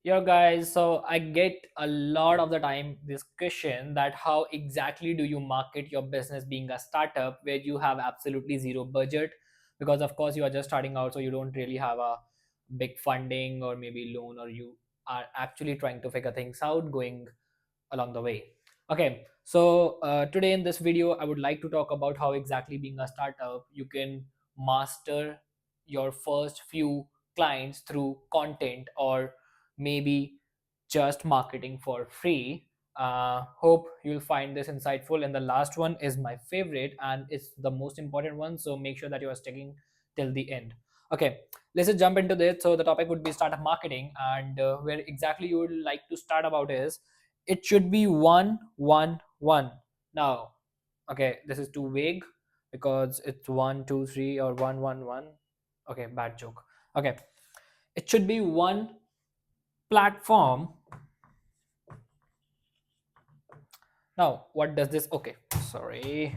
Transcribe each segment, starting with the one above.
Yo guys, so I get a lot of the time this question that how exactly do you market your business being a startup where you have absolutely zero budget, because of course you are just starting out, so you don't really have a big funding or maybe loan, or you are actually trying to figure things out going along the way. Okay, so today in this video, I would like to talk about how exactly being a startup, you can master your first few clients through content or maybe just marketing for free. Hope you'll find this insightful. And the last one is my favorite and it's the most important one. So make sure that you are sticking till the end. Okay, let's just jump into this. So the topic would be startup marketing, and where exactly you would like to start about is it should be 1 1 1. Now, okay, this is too vague because it's 1 2 3 or 1 1 1. Okay, bad joke. Okay, it should be one platform. Now what does this, okay, sorry.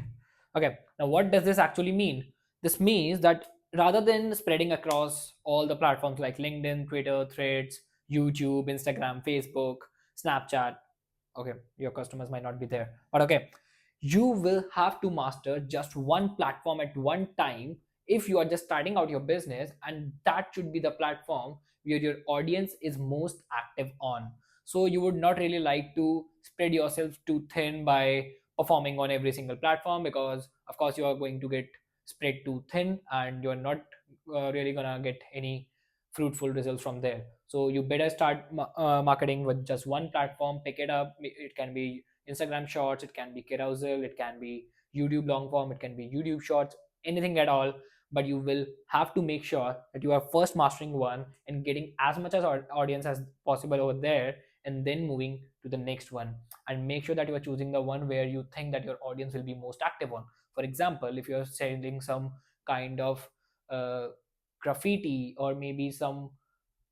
Okay, now what does this actually mean? This means that rather than spreading across all the platforms like LinkedIn, Twitter, Threads, YouTube, Instagram, Facebook, Snapchat, okay, your customers might not be there, but okay, you will have to master just one platform at one time if you are just starting out your business, and that should be the platform where your audience is most active on. So you would not really like to spread yourself too thin by performing on every single platform, because of course you are going to get spread too thin and you're not really gonna get any fruitful results from there. So you better start marketing with just one platform. Pick it up. It can be Instagram shorts, it can be carousel, it can be YouTube long form, it can be YouTube shorts, anything at all. But you will have to make sure that you are first mastering one and getting as much as audience as possible over there, and then moving to the next one. And make sure that you are choosing the one where you think that your audience will be most active on. For example, if you're selling some kind of uh, graffiti or maybe some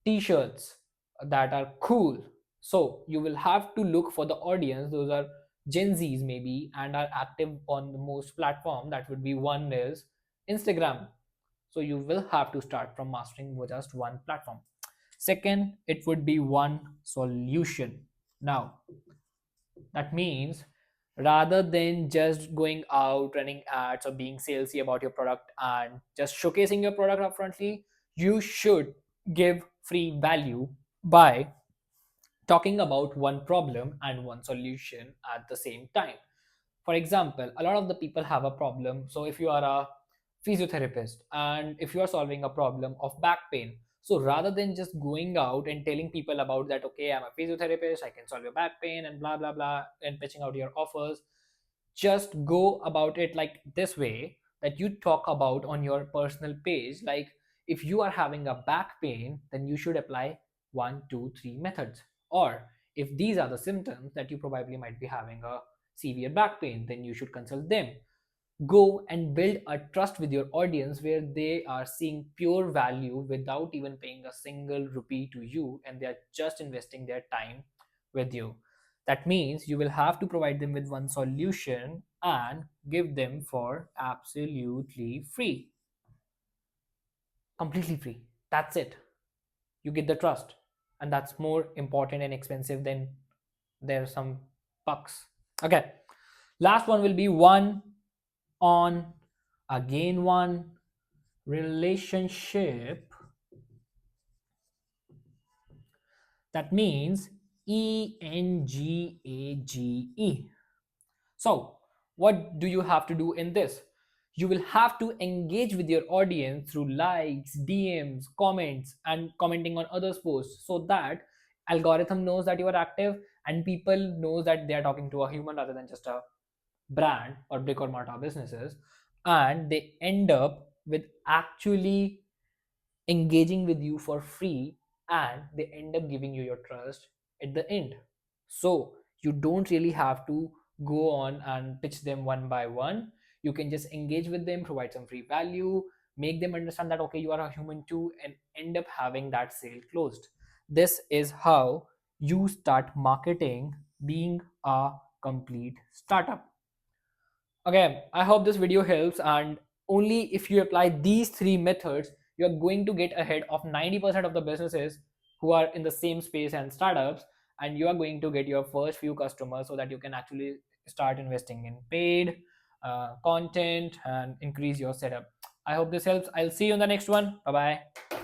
t-shirts that are cool, so you will have to look for the audience, those are Gen Z's maybe, and are active on the most platform. That would be one is Instagram. So you will have to start from mastering with just one platform. Second, it would be one solution. Now that means rather than just going out running ads or being salesy about your product and just showcasing your product upfrontly, you should give free value by talking about one problem and one solution at the same time. For example, a lot of the people have a problem. So if you are a physiotherapist and if you are solving a problem of back pain, so rather than just going out and telling people about that, okay, I'm a physiotherapist, I can solve your back pain and blah blah blah, and pitching out your offers, just go about it like this way, that you talk about on your personal page, like if you are having a back pain, then you should apply 1 2 3 methods. Or if these are the symptoms that you probably might be having a severe back pain, then you should consult them. Go and build a trust with your audience where they are seeing pure value without even paying a single rupee to you, and they are just investing their time with you. That means you will have to provide them with one solution and give them for absolutely free, completely free. That's it. You get the trust, and that's more important and expensive than there's some bucks. Okay, last one will be one on again one relationship. That means ENGAGE. So what do you have to do in this? You will have to engage with your audience through likes, DMs, comments, and commenting on others posts, so that algorithm knows that you are active and people knows that they are talking to a human rather than just a brand or brick or mortar businesses, and they end up with actually engaging with you for free, and they end up giving you your trust at the end. So you don't really have to go on and pitch them one by one. You can just engage with them, provide some free value, make them understand that okay, you are a human too, and end up having that sale closed. This is how you start marketing being a complete startup. Okay, I hope this video helps, and only if you apply these three methods, you're going to get ahead of 90% of the businesses who are in the same space and startups, and you are going to get your first few customers so that you can actually start investing in paid content and increase your setup. I hope this helps. I'll see you in the next one. Bye bye.